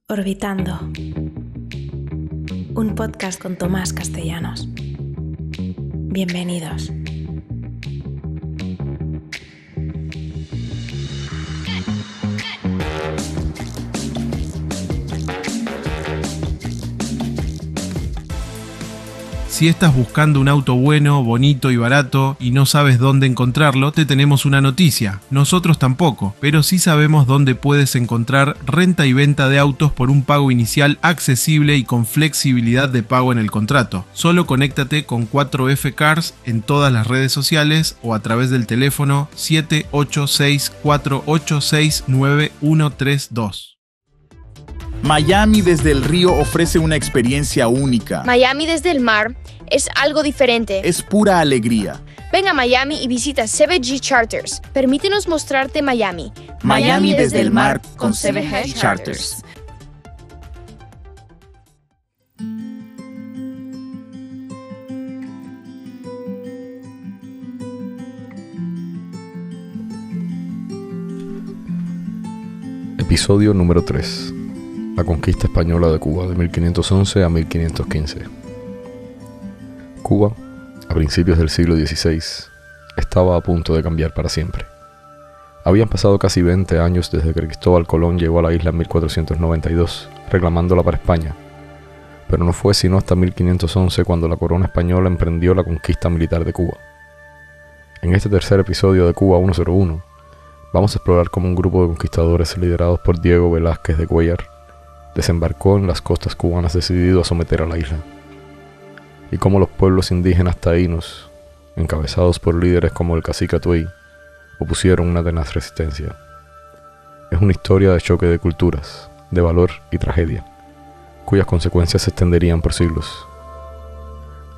Orbitando, un podcast con Tomás Castellanos. Bienvenidos. Si estás buscando un auto bueno, bonito y barato y no sabes dónde encontrarlo, te tenemos una noticia. Nosotros tampoco, pero sí sabemos dónde puedes encontrar renta y venta de autos por un pago inicial accesible y con flexibilidad de pago en el contrato. Solo conéctate con 4F Cars en todas las redes sociales o a través del teléfono 786-486-9132. Miami desde el río ofrece una experiencia única. Miami desde el mar es algo diferente. Es pura alegría. Ven a Miami y visita CVG Charters. Permítenos mostrarte Miami. Miami desde el mar con CVG Charters. Episodio número 3. La conquista española de Cuba de 1511 a 1515. Cuba, a principios del siglo XVI, estaba a punto de cambiar para siempre. Habían pasado casi 20 años desde que Cristóbal Colón llegó a la isla en 1492, reclamándola para España, pero no fue sino hasta 1511 cuando la corona española emprendió la conquista militar de Cuba. En este tercer episodio de Cuba 101, vamos a explorar cómo un grupo de conquistadores liderados por Diego Velázquez de Cuéllar desembarcó en las costas cubanas decidido a someter a la isla, y cómo los pueblos indígenas taínos, encabezados por líderes como el cacique Atuey, opusieron una tenaz resistencia. Es una historia de choque de culturas, de valor y tragedia, cuyas consecuencias se extenderían por siglos.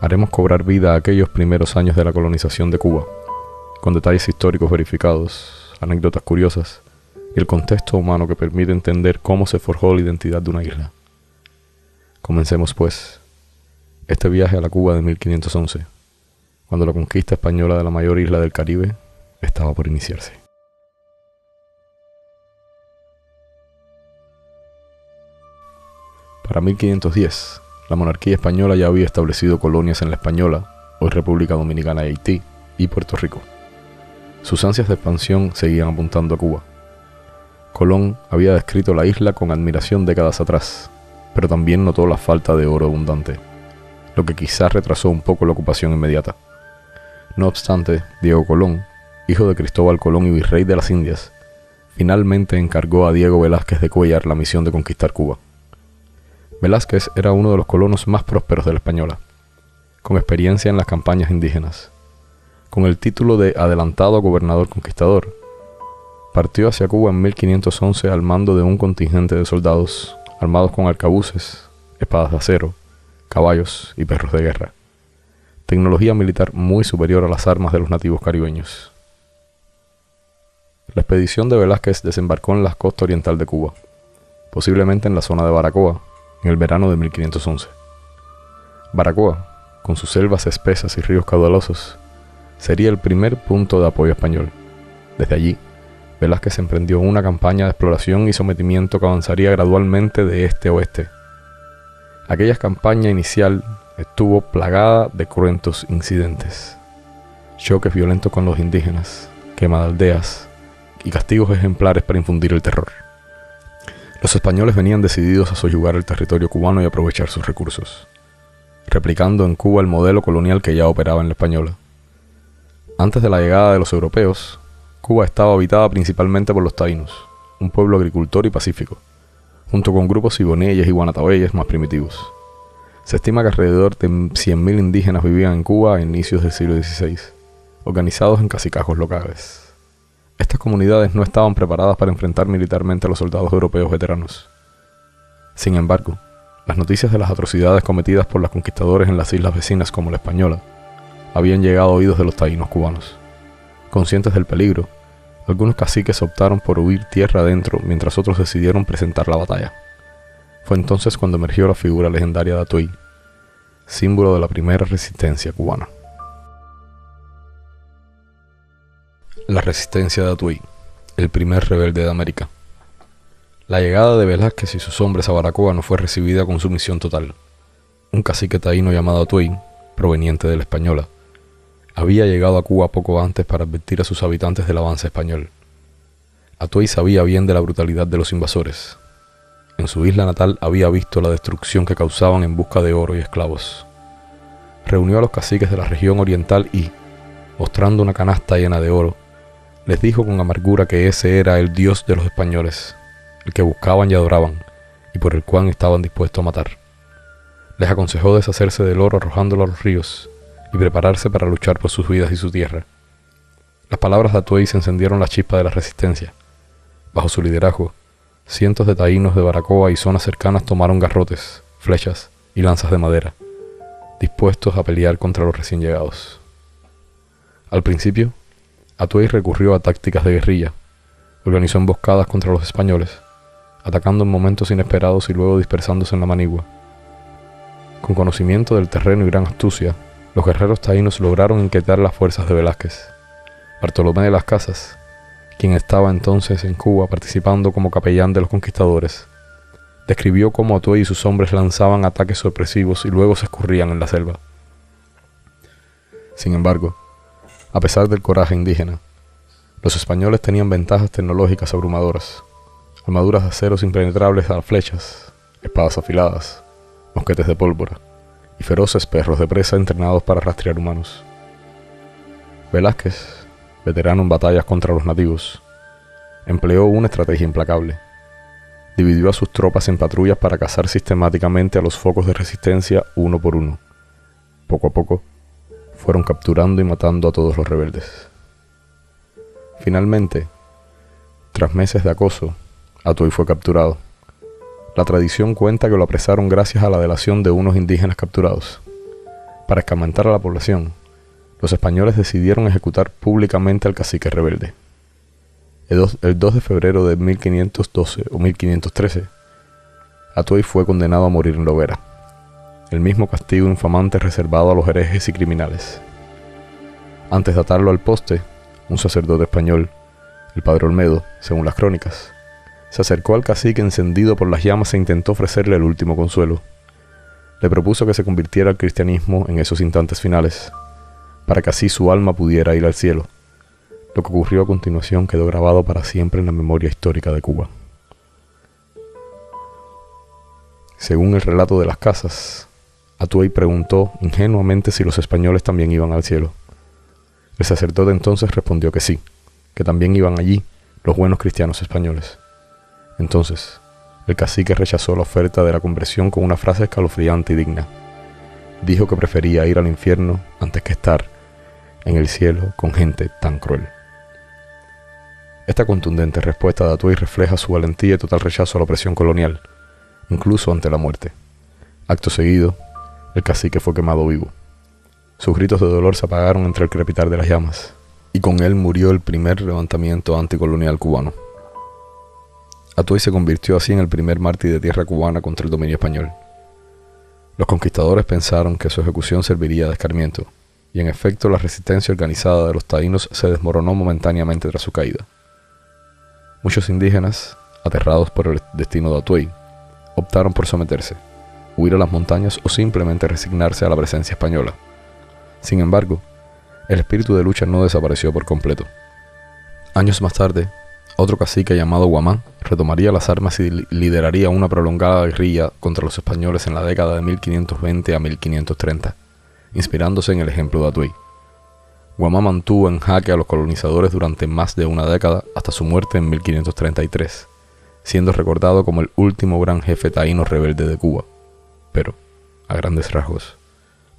Haremos cobrar vida a aquellos primeros años de la colonización de Cuba, con detalles históricos verificados, anécdotas curiosas, y el contexto humano que permite entender cómo se forjó la identidad de una isla. Comencemos, pues, este viaje a la Cuba de 1511, cuando la conquista española de la mayor isla del Caribe estaba por iniciarse. Para 1510, la monarquía española ya había establecido colonias en La Española, hoy República Dominicana de Haití, y Puerto Rico. Sus ansias de expansión seguían apuntando a Cuba. Colón había descrito la isla con admiración décadas atrás, pero también notó la falta de oro abundante, lo que quizás retrasó un poco la ocupación inmediata. No obstante, Diego Colón, hijo de Cristóbal Colón y virrey de las Indias, finalmente encargó a Diego Velázquez de Cuéllar la misión de conquistar Cuba. Velázquez era uno de los colonos más prósperos de la Española, con experiencia en las campañas indígenas. Con el título de adelantado gobernador conquistador, partió hacia Cuba en 1511 al mando de un contingente de soldados armados con arcabuces, espadas de acero, caballos y perros de guerra. Tecnología militar muy superior a las armas de los nativos caribeños. La expedición de Velázquez desembarcó en la costa oriental de Cuba, posiblemente en la zona de Baracoa, en el verano de 1511. Baracoa, con sus selvas espesas y ríos caudalosos, sería el primer punto de apoyo español. Desde allí, Velázquez emprendió una campaña de exploración y sometimiento que avanzaría gradualmente de este a oeste. Aquella campaña inicial estuvo plagada de cruentos incidentes, choques violentos con los indígenas, quema de aldeas y castigos ejemplares para infundir el terror. Los españoles venían decididos a soyugar el territorio cubano y aprovechar sus recursos, replicando en Cuba el modelo colonial que ya operaba en La Española. Antes de la llegada de los europeos, Cuba estaba habitada principalmente por los taínos, un pueblo agricultor y pacífico, junto con grupos siboneyes y guanataweyes más primitivos. Se estima que alrededor de 100.000 indígenas vivían en Cuba a inicios del siglo XVI, organizados en cacicazgos locales. Estas comunidades no estaban preparadas para enfrentar militarmente a los soldados europeos veteranos. Sin embargo, las noticias de las atrocidades cometidas por los conquistadores en las islas vecinas como La Española habían llegado a oídos de los taínos cubanos. Conscientes del peligro, algunos caciques optaron por huir tierra adentro mientras otros decidieron presentar la batalla. Fue entonces cuando emergió la figura legendaria de Atuey, símbolo de la primera resistencia cubana. La resistencia de Atuey, el primer rebelde de América. La llegada de Velázquez y sus hombres a Baracoa no fue recibida con sumisión total. Un cacique taíno llamado Atuey, proveniente de la Española, había llegado a Cuba poco antes para advertir a sus habitantes del avance español. Atuey sabía bien de la brutalidad de los invasores. En su isla natal había visto la destrucción que causaban en busca de oro y esclavos. Reunió a los caciques de la región oriental y, mostrando una canasta llena de oro, les dijo con amargura que ese era el Dios de los españoles, el que buscaban y adoraban, y por el cual estaban dispuestos a matar. Les aconsejó deshacerse del oro arrojándolo a los ríos y prepararse para luchar por sus vidas y su tierra. Las palabras de Atuey se encendieron la chispa de la resistencia. Bajo su liderazgo, cientos de taínos de Baracoa y zonas cercanas tomaron garrotes, flechas y lanzas de madera, dispuestos a pelear contra los recién llegados. Al principio, Atuey recurrió a tácticas de guerrilla, organizó emboscadas contra los españoles, atacando en momentos inesperados y luego dispersándose en la manigua. Con conocimiento del terreno y gran astucia, los guerreros taínos lograron inquietar las fuerzas de Velázquez. Bartolomé de las Casas, quien estaba entonces en Cuba participando como capellán de los conquistadores, describió cómo Atuey y sus hombres lanzaban ataques sorpresivos y luego se escurrían en la selva. Sin embargo, a pesar del coraje indígena, los españoles tenían ventajas tecnológicas abrumadoras: armaduras de acero impenetrables a flechas, espadas afiladas, mosquetes de pólvora y feroces perros de presa entrenados para rastrear humanos. Velázquez, veterano en batallas contra los nativos, empleó una estrategia implacable. Dividió a sus tropas en patrullas para cazar sistemáticamente a los focos de resistencia uno por uno. Poco a poco, fueron capturando y matando a todos los rebeldes. Finalmente, tras meses de acoso, Atuey fue capturado. La tradición cuenta que lo apresaron gracias a la delación de unos indígenas capturados. Para escarmentar a la población, los españoles decidieron ejecutar públicamente al cacique rebelde. El 2 de febrero de 1512 o 1513, Atuey fue condenado a morir en la hoguera, el mismo castigo infamante reservado a los herejes y criminales. Antes de atarlo al poste, un sacerdote español, el padre Olmedo, según las crónicas, se acercó al cacique encendido por las llamas e intentó ofrecerle el último consuelo. Le propuso que se convirtiera al cristianismo en esos instantes finales, para que así su alma pudiera ir al cielo. Lo que ocurrió a continuación quedó grabado para siempre en la memoria histórica de Cuba. Según el relato de las Casas, Atuey preguntó ingenuamente si los españoles también iban al cielo. El sacerdote entonces respondió que sí, que también iban allí los buenos cristianos españoles. Entonces, el cacique rechazó la oferta de la conversión con una frase escalofriante y digna. Dijo que prefería ir al infierno antes que estar en el cielo con gente tan cruel. Esta contundente respuesta de Atuey refleja su valentía y total rechazo a la opresión colonial, incluso ante la muerte. Acto seguido, el cacique fue quemado vivo. Sus gritos de dolor se apagaron entre el crepitar de las llamas, y con él murió el primer levantamiento anticolonial cubano. Atuey se convirtió así en el primer mártir de tierra cubana contra el dominio español. Los conquistadores pensaron que su ejecución serviría de escarmiento, y en efecto la resistencia organizada de los taínos se desmoronó momentáneamente tras su caída. Muchos indígenas, aterrados por el destino de Atuey, optaron por someterse, huir a las montañas o simplemente resignarse a la presencia española. Sin embargo, el espíritu de lucha no desapareció por completo. Años más tarde, otro cacique llamado Guamán retomaría las armas y lideraría una prolongada guerrilla contra los españoles en la década de 1520 a 1530, inspirándose en el ejemplo de Atuey. Guamán mantuvo en jaque a los colonizadores durante más de una década hasta su muerte en 1533, siendo recordado como el último gran jefe taíno rebelde de Cuba. Pero, a grandes rasgos,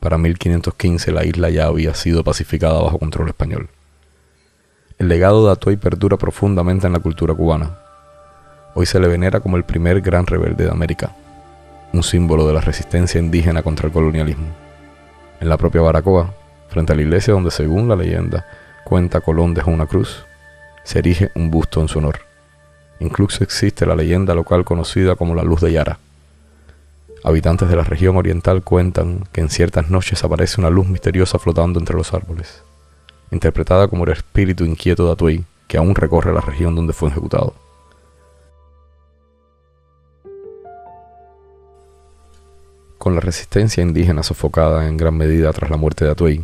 para 1515 la isla ya había sido pacificada bajo control español. El legado de Atuey perdura profundamente en la cultura cubana. Hoy se le venera como el primer gran rebelde de América, un símbolo de la resistencia indígena contra el colonialismo. En la propia Baracoa, frente a la iglesia donde, según la leyenda, cuenta Colón dejó una cruz, se erige un busto en su honor. Incluso existe la leyenda local conocida como la Luz de Yara. Habitantes de la región oriental cuentan que en ciertas noches aparece una luz misteriosa flotando entre los árboles, interpretada como el espíritu inquieto de Atuey, que aún recorre la región donde fue ejecutado. Con la resistencia indígena sofocada en gran medida tras la muerte de Atuey,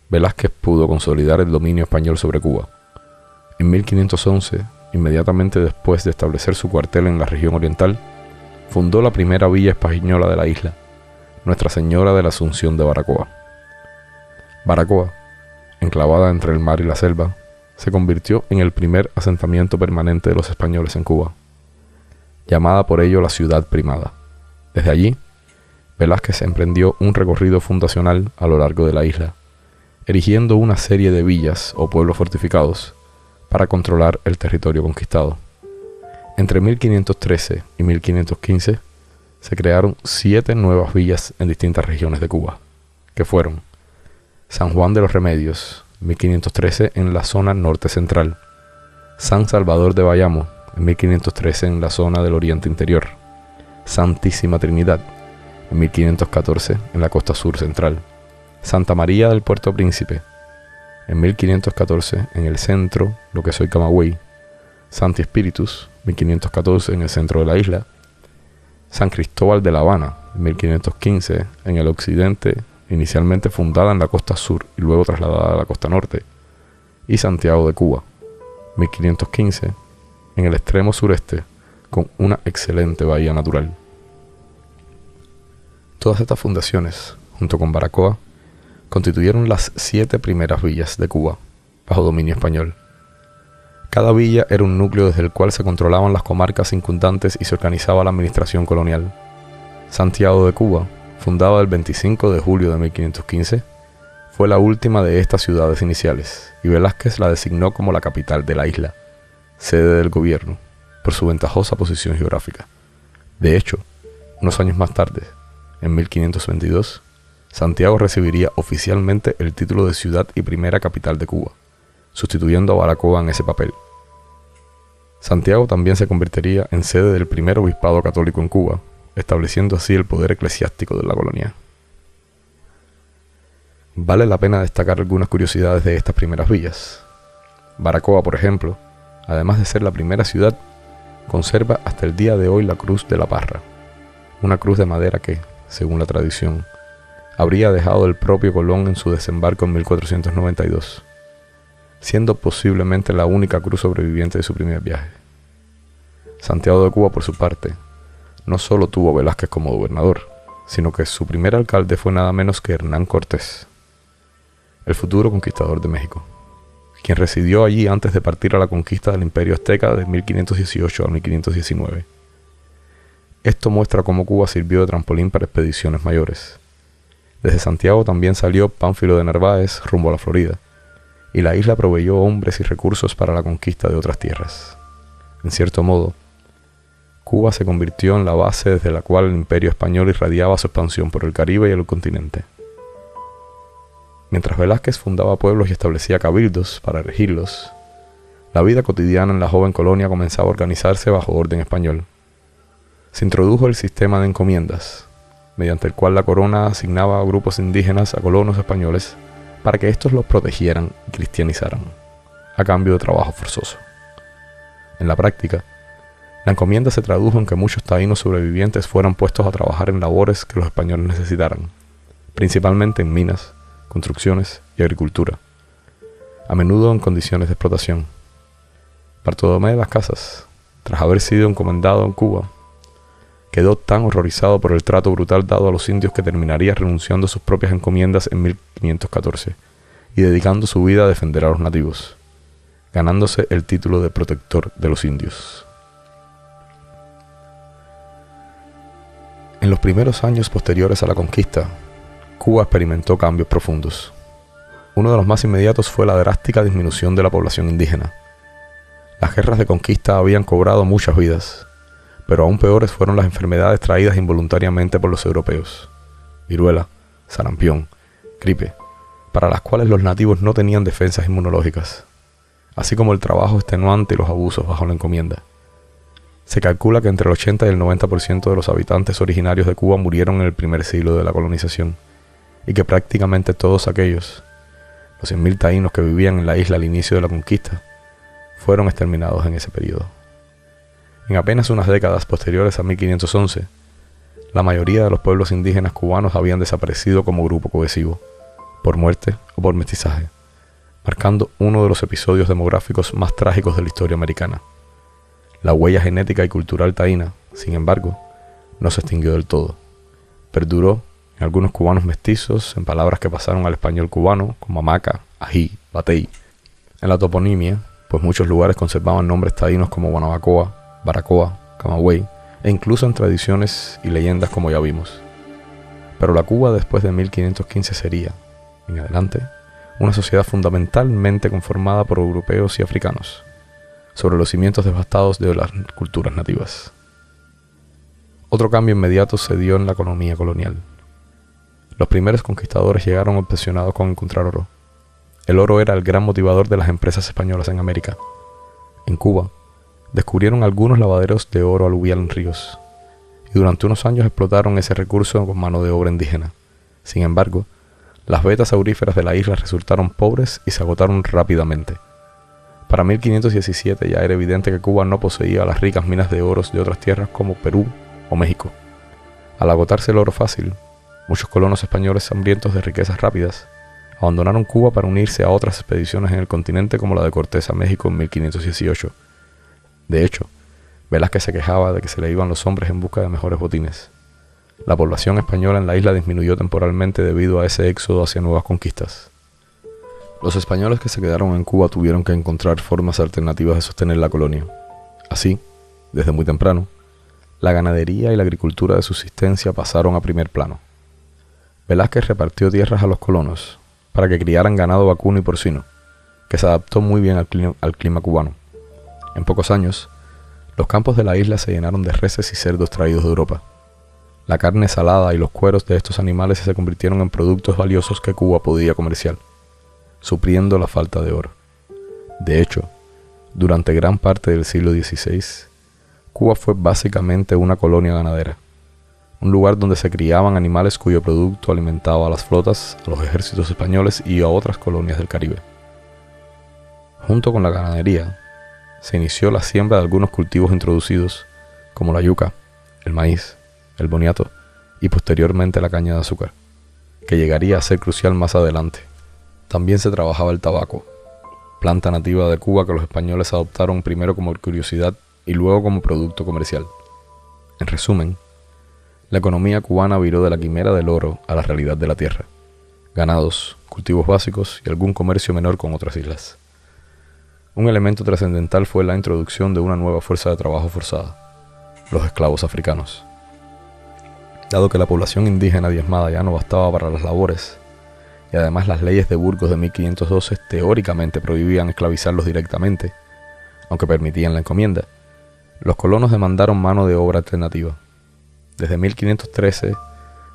Velázquez pudo consolidar el dominio español sobre Cuba. En 1511, inmediatamente después de establecer su cuartel en la región oriental, fundó la primera villa española de la isla, Nuestra Señora de la Asunción de Baracoa. Baracoa, enclavada entre el mar y la selva, se convirtió en el primer asentamiento permanente de los españoles en Cuba, llamada por ello la Ciudad Primada. Desde allí, Velázquez emprendió un recorrido fundacional a lo largo de la isla, erigiendo una serie de villas o pueblos fortificados para controlar el territorio conquistado. Entre 1513 y 1515 se crearon 7 nuevas villas en distintas regiones de Cuba, que fueron San Juan de los Remedios, 1513 en la zona norte central, San Salvador de Bayamo, en 1513 en la zona del oriente interior, Santísima Trinidad, en 1514 en la costa sur central, Santa María del Puerto Príncipe, en 1514 en el centro, lo que es hoy Camagüey, Santi Espíritus, 1514 en el centro de la isla, San Cristóbal de La Habana, en 1515 en el occidente, inicialmente fundada en la costa sur y luego trasladada a la costa norte, y Santiago de Cuba, 1515 en el extremo sureste, con una excelente bahía natural. Todas estas fundaciones, junto con Baracoa, constituyeron las 7 primeras villas de Cuba, bajo dominio español. Cada villa era un núcleo desde el cual se controlaban las comarcas circundantes y se organizaba la administración colonial. Santiago de Cuba, fundada el 25 de julio de 1515, fue la última de estas ciudades iniciales, y Velázquez la designó como la capital de la isla, sede del gobierno, por su ventajosa posición geográfica. De hecho, unos años más tarde, en 1522, Santiago recibiría oficialmente el título de ciudad y primera capital de Cuba, sustituyendo a Baracoa en ese papel. Santiago también se convertiría en sede del primer obispado católico en Cuba, estableciendo así el poder eclesiástico de la colonia. Vale la pena destacar algunas curiosidades de estas primeras villas. Baracoa, por ejemplo, además de ser la primera ciudad, conserva hasta el día de hoy la Cruz de la Parra, una cruz de madera que, según la tradición, habría dejado el propio Colón en su desembarco en 1492, siendo posiblemente la única cruz sobreviviente de su primer viaje. Santiago de Cuba, por su parte, no solo tuvo a Velázquez como gobernador, sino que su primer alcalde fue nada menos que Hernán Cortés, el futuro conquistador de México, quien residió allí antes de partir a la conquista del Imperio Azteca de 1518 a 1519. Esto muestra cómo Cuba sirvió de trampolín para expediciones mayores. Desde Santiago también salió Pánfilo de Narváez rumbo a la Florida, y la isla proveyó hombres y recursos para la conquista de otras tierras. En cierto modo, Cuba se convirtió en la base desde la cual el Imperio español irradiaba su expansión por el Caribe y el continente. Mientras Velázquez fundaba pueblos y establecía cabildos para regirlos, la vida cotidiana en la joven colonia comenzaba a organizarse bajo orden español. Se introdujo el sistema de encomiendas, mediante el cual la corona asignaba a grupos indígenas a colonos españoles para que éstos los protegieran y cristianizaran, a cambio de trabajo forzoso. En la práctica, la encomienda se tradujo en que muchos taínos sobrevivientes fueran puestos a trabajar en labores que los españoles necesitaran, principalmente en minas, construcciones y agricultura, a menudo en condiciones de explotación. Bartolomé de las Casas, tras haber sido encomendado en Cuba, quedó tan horrorizado por el trato brutal dado a los indios que terminaría renunciando a sus propias encomiendas en 1514 y dedicando su vida a defender a los nativos, ganándose el título de protector de los indios. En los primeros años posteriores a la conquista, Cuba experimentó cambios profundos. Uno de los más inmediatos fue la drástica disminución de la población indígena. Las guerras de conquista habían cobrado muchas vidas, pero aún peores fueron las enfermedades traídas involuntariamente por los europeos: viruela, sarampión, gripe, para las cuales los nativos no tenían defensas inmunológicas, así como el trabajo extenuante y los abusos bajo la encomienda. Se calcula que entre el 80 y el 90% de los habitantes originarios de Cuba murieron en el primer siglo de la colonización, y que prácticamente todos aquellos, los 100.000 taínos que vivían en la isla al inicio de la conquista, fueron exterminados en ese periodo. En apenas unas décadas posteriores a 1511, La mayoría de los pueblos indígenas cubanos habían desaparecido como grupo cohesivo, por muerte o por mestizaje, marcando uno de los episodios demográficos más trágicos de la historia americana. La huella genética y cultural taína, sin embargo, no se extinguió del todo. Perduró en algunos cubanos mestizos, en palabras que pasaron al español cubano, como hamaca, ají, batey. En la toponimia, pues muchos lugares conservaban nombres taínos como Guanabacoa, Baracoa, Camagüey, e incluso en tradiciones y leyendas como ya vimos. Pero la Cuba después de 1515 sería, en adelante, una sociedad fundamentalmente conformada por europeos y africanos, sobre los cimientos devastados de las culturas nativas. Otro cambio inmediato se dio en la economía colonial. Los primeros conquistadores llegaron obsesionados con encontrar oro. El oro era el gran motivador de las empresas españolas en América. En Cuba, descubrieron algunos lavaderos de oro aluvial en ríos, y durante unos años explotaron ese recurso con mano de obra indígena. Sin embargo, las vetas auríferas de la isla resultaron pobres y se agotaron rápidamente. Para 1517 ya era evidente que Cuba no poseía las ricas minas de oro de otras tierras como Perú o México. Al agotarse el oro fácil, muchos colonos españoles hambrientos de riquezas rápidas abandonaron Cuba para unirse a otras expediciones en el continente como la de Cortés a México en 1518. De hecho, Velázquez se quejaba de que se le iban los hombres en busca de mejores botines. La población española en la isla disminuyó temporalmente debido a ese éxodo hacia nuevas conquistas. Los españoles que se quedaron en Cuba tuvieron que encontrar formas alternativas de sostener la colonia. Así, desde muy temprano, la ganadería y la agricultura de subsistencia pasaron a primer plano. Velázquez repartió tierras a los colonos para que criaran ganado vacuno y porcino, que se adaptó muy bien al clima cubano. En pocos años, los campos de la isla se llenaron de reses y cerdos traídos de Europa. La carne salada y los cueros de estos animales se convirtieron en productos valiosos que Cuba podía comerciar, supliendo la falta de oro. De hecho, durante gran parte del siglo XVI, Cuba fue básicamente una colonia ganadera, un lugar donde se criaban animales cuyo producto alimentaba a las flotas, a los ejércitos españoles y a otras colonias del Caribe. Junto con la ganadería, se inició la siembra de algunos cultivos introducidos, como la yuca, el maíz, el boniato y posteriormente la caña de azúcar, que llegaría a ser crucial más adelante. También se trabajaba el tabaco, planta nativa de Cuba que los españoles adoptaron primero como curiosidad y luego como producto comercial. En resumen, la economía cubana viró de la quimera del oro a la realidad de la tierra, ganados, cultivos básicos y algún comercio menor con otras islas. Un elemento trascendental fue la introducción de una nueva fuerza de trabajo forzada, los esclavos africanos. Dado que la población indígena diezmada ya no bastaba para las labores, y además las leyes de Burgos de 1512 teóricamente prohibían esclavizarlos directamente, aunque permitían la encomienda, los colonos demandaron mano de obra alternativa. Desde 1513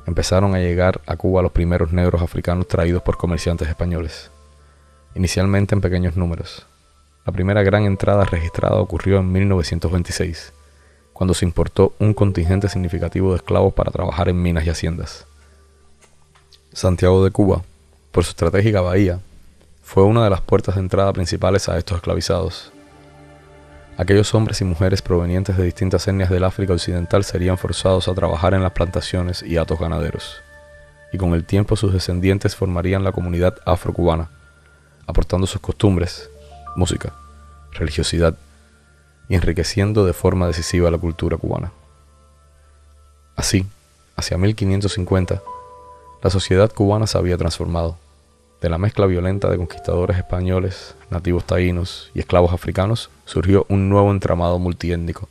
empezaron a llegar a Cuba los primeros negros africanos traídos por comerciantes españoles, inicialmente en pequeños números. La primera gran entrada registrada ocurrió en 1926, cuando se importó un contingente significativo de esclavos para trabajar en minas y haciendas. Santiago de Cuba, por su estratégica bahía, fue una de las puertas de entrada principales a estos esclavizados. Aquellos hombres y mujeres provenientes de distintas etnias del África Occidental serían forzados a trabajar en las plantaciones y hatos ganaderos, y con el tiempo sus descendientes formarían la comunidad afrocubana, aportando sus costumbres, música, religiosidad y enriqueciendo de forma decisiva la cultura cubana. Así, hacia 1550, la sociedad cubana se había transformado. De la mezcla violenta de conquistadores españoles, nativos taínos y esclavos africanos, surgió un nuevo entramado multiétnico.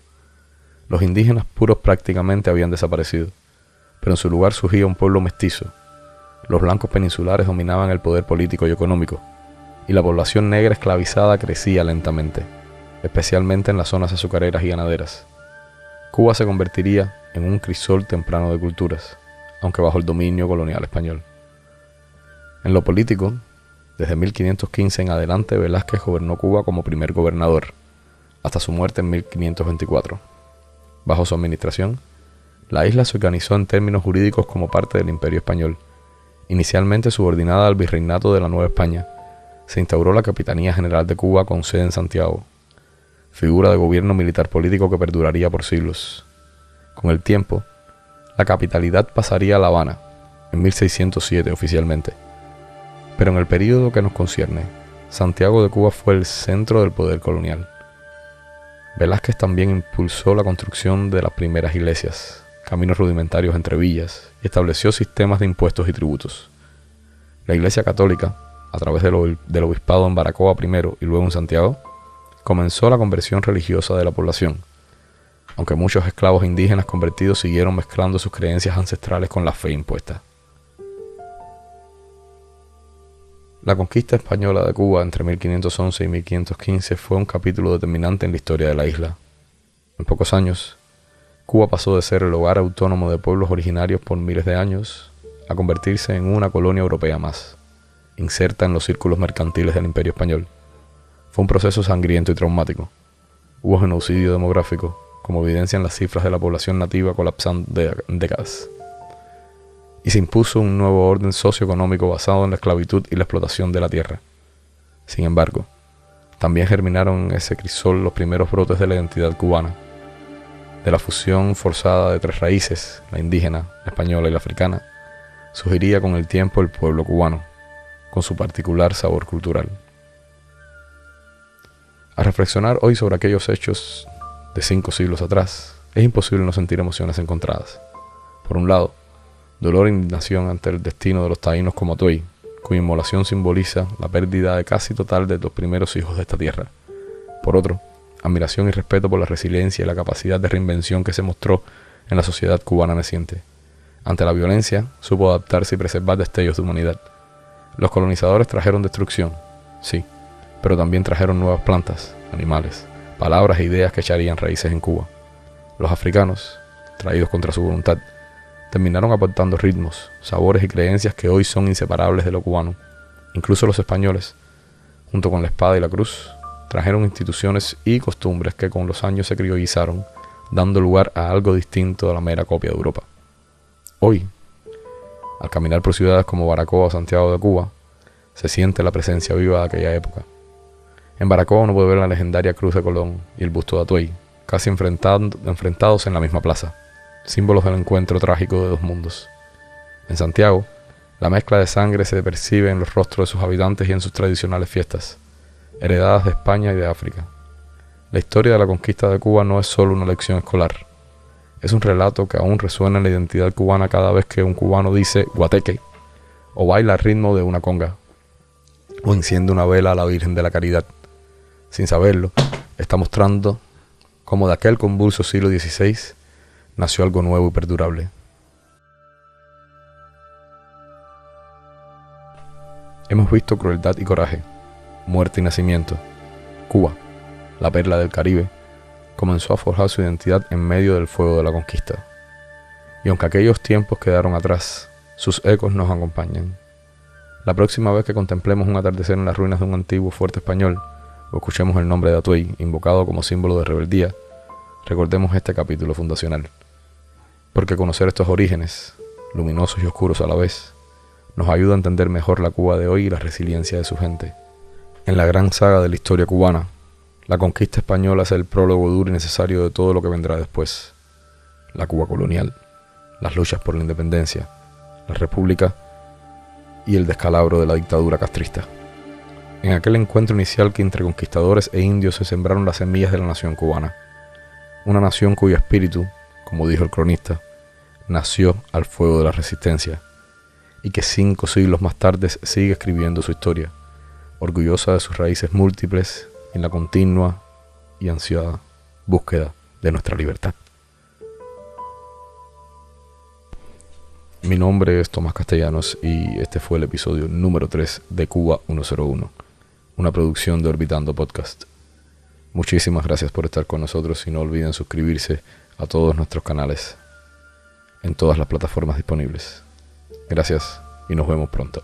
Los indígenas puros prácticamente habían desaparecido, pero en su lugar surgía un pueblo mestizo. Los blancos peninsulares dominaban el poder político y económico, y la población negra esclavizada crecía lentamente, especialmente en las zonas azucareras y ganaderas. Cuba se convertiría en un crisol temprano de culturas, aunque bajo el dominio colonial español. En lo político, desde 1515 en adelante, Velázquez gobernó Cuba como primer gobernador, hasta su muerte en 1524. Bajo su administración, la isla se organizó en términos jurídicos como parte del Imperio Español. Inicialmente subordinada al Virreinato de la Nueva España, se instauró la Capitanía General de Cuba con sede en Santiago, figura de gobierno militar político que perduraría por siglos. Con el tiempo, La capitalidad pasaría a La Habana, en 1607 oficialmente. Pero en el período que nos concierne, Santiago de Cuba fue el centro del poder colonial. Velázquez también impulsó la construcción de las primeras iglesias, caminos rudimentarios entre villas y estableció sistemas de impuestos y tributos. La Iglesia Católica, a través del obispado en Baracoa primero y luego en Santiago, comenzó la conversión religiosa de la población, aunque muchos esclavos indígenas convertidos siguieron mezclando sus creencias ancestrales con la fe impuesta. La conquista española de Cuba entre 1511 y 1515 fue un capítulo determinante en la historia de la isla. En pocos años, Cuba pasó de ser el hogar autónomo de pueblos originarios por miles de años a convertirse en una colonia europea más, inserta en los círculos mercantiles del Imperio Español. Fue un proceso sangriento y traumático. Hubo genocidio demográfico, como evidencian las cifras de la población nativa colapsando en décadas. Y se impuso un nuevo orden socioeconómico basado en la esclavitud y la explotación de la tierra. Sin embargo, también germinaron en ese crisol los primeros brotes de la identidad cubana, de la fusión forzada de tres raíces, la indígena, la española y la africana, surgiría con el tiempo el pueblo cubano, con su particular sabor cultural. Al reflexionar hoy sobre aquellos hechos de 5 siglos atrás, es imposible no sentir emociones encontradas. Por un lado, dolor e indignación ante el destino de los taínos como Atuey, cuya inmolación simboliza la pérdida de casi total de los primeros hijos de esta tierra. Por otro, admiración y respeto por la resiliencia y la capacidad de reinvención que se mostró en la sociedad cubana naciente. Ante la violencia, supo adaptarse y preservar destellos de humanidad. Los colonizadores trajeron destrucción, sí, pero también trajeron nuevas plantas, animales, palabras e ideas que echarían raíces en Cuba. Los africanos, traídos contra su voluntad, terminaron aportando ritmos, sabores y creencias que hoy son inseparables de lo cubano. Incluso los españoles, junto con la espada y la cruz, trajeron instituciones y costumbres que con los años se criollizaron, dando lugar a algo distinto a la mera copia de Europa. Hoy, al caminar por ciudades como Baracoa o Santiago de Cuba, se siente la presencia viva de aquella época. En Baracoa uno puede ver la legendaria Cruz de Colón y el busto de Atuey, casi enfrentados en la misma plaza, símbolos del encuentro trágico de dos mundos. En Santiago, la mezcla de sangre se percibe en los rostros de sus habitantes y en sus tradicionales fiestas, heredadas de España y de África. La historia de la conquista de Cuba no es solo una lección escolar, es un relato que aún resuena en la identidad cubana cada vez que un cubano dice guateque, o baila al ritmo de una conga, o enciende una vela a la Virgen de la Caridad. Sin saberlo, está mostrando cómo de aquel convulso siglo XVI nació algo nuevo y perdurable. Hemos visto crueldad y coraje, muerte y nacimiento. Cuba, la perla del Caribe, comenzó a forjar su identidad en medio del fuego de la conquista. Y aunque aquellos tiempos quedaron atrás, sus ecos nos acompañan. La próxima vez que contemplemos un atardecer en las ruinas de un antiguo fuerte español, o escuchemos el nombre de Atuey invocado como símbolo de rebeldía, recordemos este capítulo fundacional. Porque conocer estos orígenes, luminosos y oscuros a la vez, nos ayuda a entender mejor la Cuba de hoy y la resiliencia de su gente. En la gran saga de la historia cubana, la conquista española es el prólogo duro y necesario de todo lo que vendrá después. La Cuba colonial, las luchas por la independencia, la república y el descalabro de la dictadura castrista. En aquel encuentro inicial que entre conquistadores e indios se sembraron las semillas de la nación cubana. Una nación cuyo espíritu, como dijo el cronista, nació al fuego de la resistencia y que 5 siglos más tarde sigue escribiendo su historia, orgullosa de sus raíces múltiples en la continua y ansiada búsqueda de nuestra libertad. Mi nombre es Tomás Castellanos y este fue el episodio número 3 de Cuba 101, una producción de Orbitando Podcast. Muchísimas gracias por estar con nosotros y no olviden suscribirse a todos nuestros canales en todas las plataformas disponibles. Gracias y nos vemos pronto.